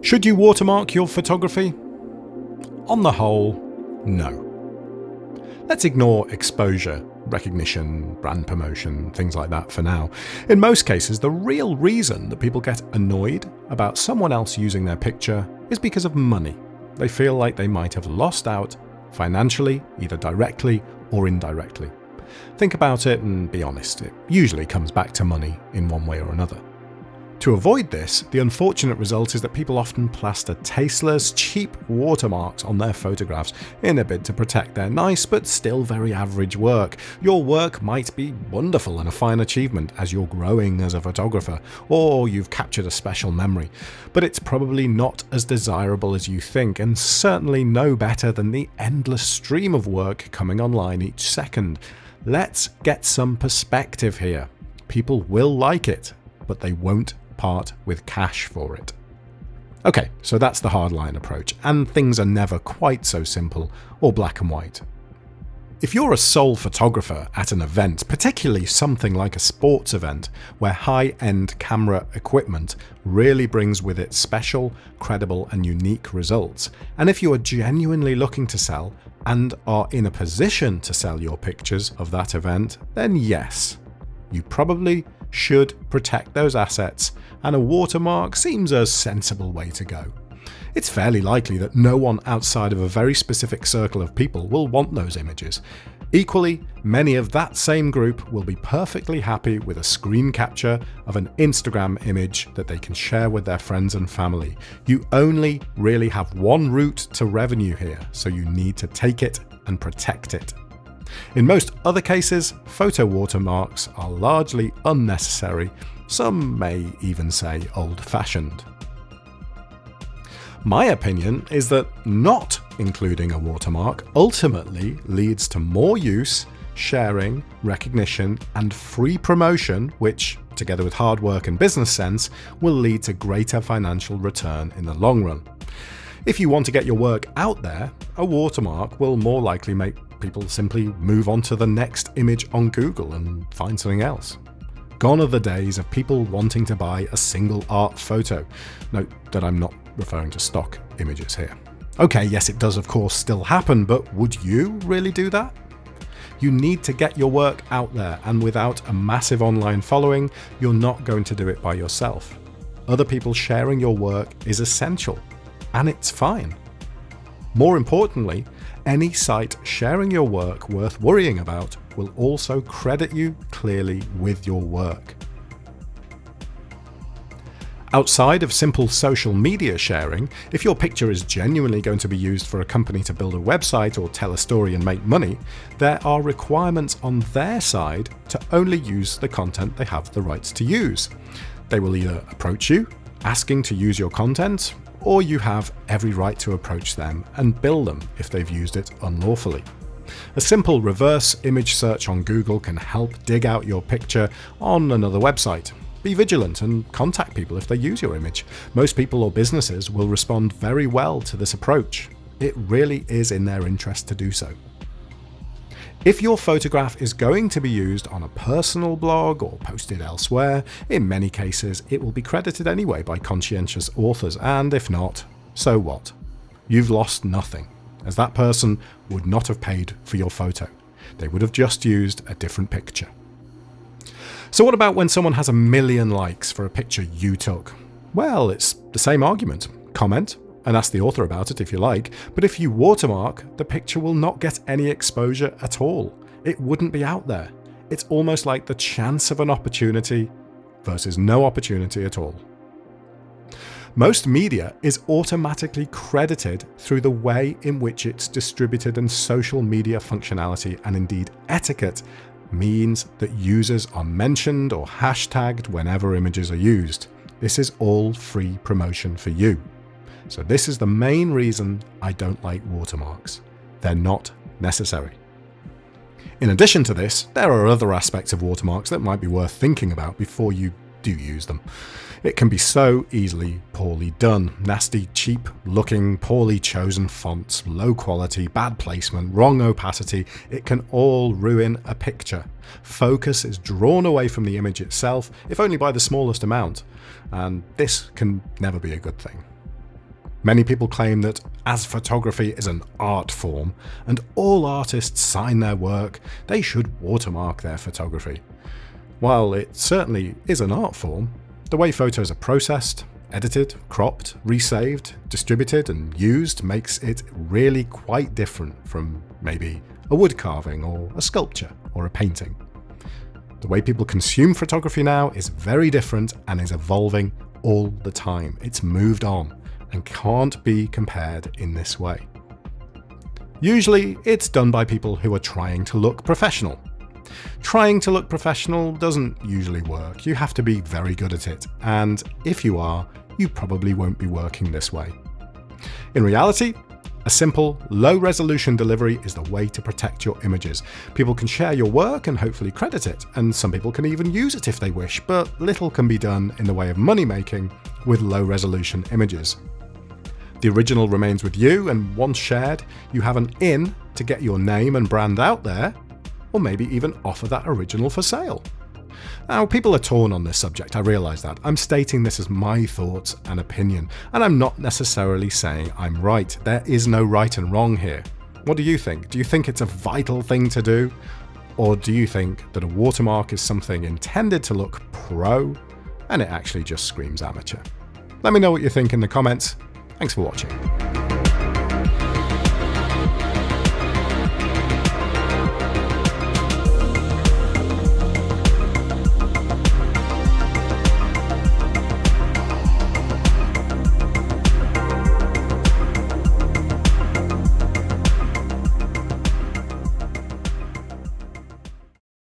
Should you watermark your photography? On the whole, no. Let's ignore exposure, recognition, brand promotion, things like that for now. In most cases, the real reason that people get annoyed about someone else using their picture is because of money. They feel like they might have lost out financially, either directly or indirectly. Think about it and be honest, it usually comes back to money in one way or another. To avoid this, the unfortunate result is that people often plaster tasteless, cheap watermarks on their photographs in a bid to protect their nice but still very average work. Your work might be wonderful and a fine achievement as you're growing as a photographer, or you've captured a special memory, but it's probably not as desirable as you think, and certainly no better than the endless stream of work coming online each second. Let's get some perspective here. People will like it, but they won't part with cash for it. Okay, so that's the hardline approach, and things are never quite so simple or black and white. If you're a sole photographer at an event, particularly something like a sports event where high-end camera equipment really brings with it special, credible and unique results, and if you are genuinely looking to sell and are in a position to sell your pictures of that event, then yes, you probably should protect those assets, and a watermark seems a sensible way to go. It's fairly likely that no one outside of a very specific circle of people will want those images. Equally, many of that same group will be perfectly happy with a screen capture of an Instagram image that they can share with their friends and family. You only really have one route to revenue here, so you need to take it and protect it. In most other cases, photo watermarks are largely unnecessary, some may even say old-fashioned. My opinion is that not including a watermark ultimately leads to more use, sharing, recognition, and free promotion, which, together with hard work and business sense, will lead to greater financial return in the long run. If you want to get your work out there, a watermark will more likely make people simply move on to the next image on Google and find something else. Gone are the days of people wanting to buy a single art photo. Note that I'm not referring to stock images here. Okay, yes, it does of course still happen, but would you really do that? You need to get your work out there, and without a massive online following, you're not going to do it by yourself. Other people sharing your work is essential, and it's fine. More importantly, any site sharing your work worth worrying about will also credit you clearly with your work. Outside of simple social media sharing, if your picture is genuinely going to be used for a company to build a website or tell a story and make money, there are requirements on their side to only use the content they have the rights to use. They will either approach you, asking to use your content, or you have every right to approach them and bill them if they've used it unlawfully. A simple reverse image search on Google can help dig out your picture on another website. Be vigilant and contact people if they use your image. Most people or businesses will respond very well to this approach. It really is in their interest to do so. If your photograph is going to be used on a personal blog or posted elsewhere, in many cases it will be credited anyway by conscientious authors, and if not, so what? You've lost nothing, as that person would not have paid for your photo. They would have just used a different picture. So what about when someone has 1 million likes for a picture you took? Well, it's the same argument. Comment and ask the author about it if you like, but if you watermark, the picture will not get any exposure at all. It wouldn't be out there. It's almost like the chance of an opportunity versus no opportunity at all. Most media is automatically credited through the way in which it's distributed, and social media functionality and indeed etiquette means that users are mentioned or hashtagged whenever images are used. This is all free promotion for you. So this is the main reason I don't like watermarks. They're not necessary. In addition to this, there are other aspects of watermarks that might be worth thinking about before you do use them. It can be so easily poorly done. Nasty, cheap looking, poorly chosen fonts, low quality, bad placement, wrong opacity. It can all ruin a picture. Focus is drawn away from the image itself, if only by the smallest amount, and this can never be a good thing. Many people claim that as photography is an art form and all artists sign their work, they should watermark their photography. While it certainly is an art form, the way photos are processed, edited, cropped, resaved, distributed and used makes it really quite different from maybe a wood carving or a sculpture or a painting. The way people consume photography now is very different and is evolving all the time. It's moved on and can't be compared in this way. Usually, it's done by people who are trying to look professional. Trying to look professional doesn't usually work. You have to be very good at it, and if you are, you probably won't be working this way. In reality, a simple, low-resolution delivery is the way to protect your images. People can share your work and hopefully credit it, and some people can even use it if they wish, but little can be done in the way of money-making with low-resolution images. The original remains with you, and once shared, you have an in to get your name and brand out there, or maybe even offer that original for sale. Now, people are torn on this subject, I realise that. I'm stating this as my thoughts and opinion, and I'm not necessarily saying I'm right. There is no right and wrong here. What do you think? Do you think it's a vital thing to do? Or do you think that a watermark is something intended to look pro, and it actually just screams amateur? Let me know what you think in the comments. Thanks for watching.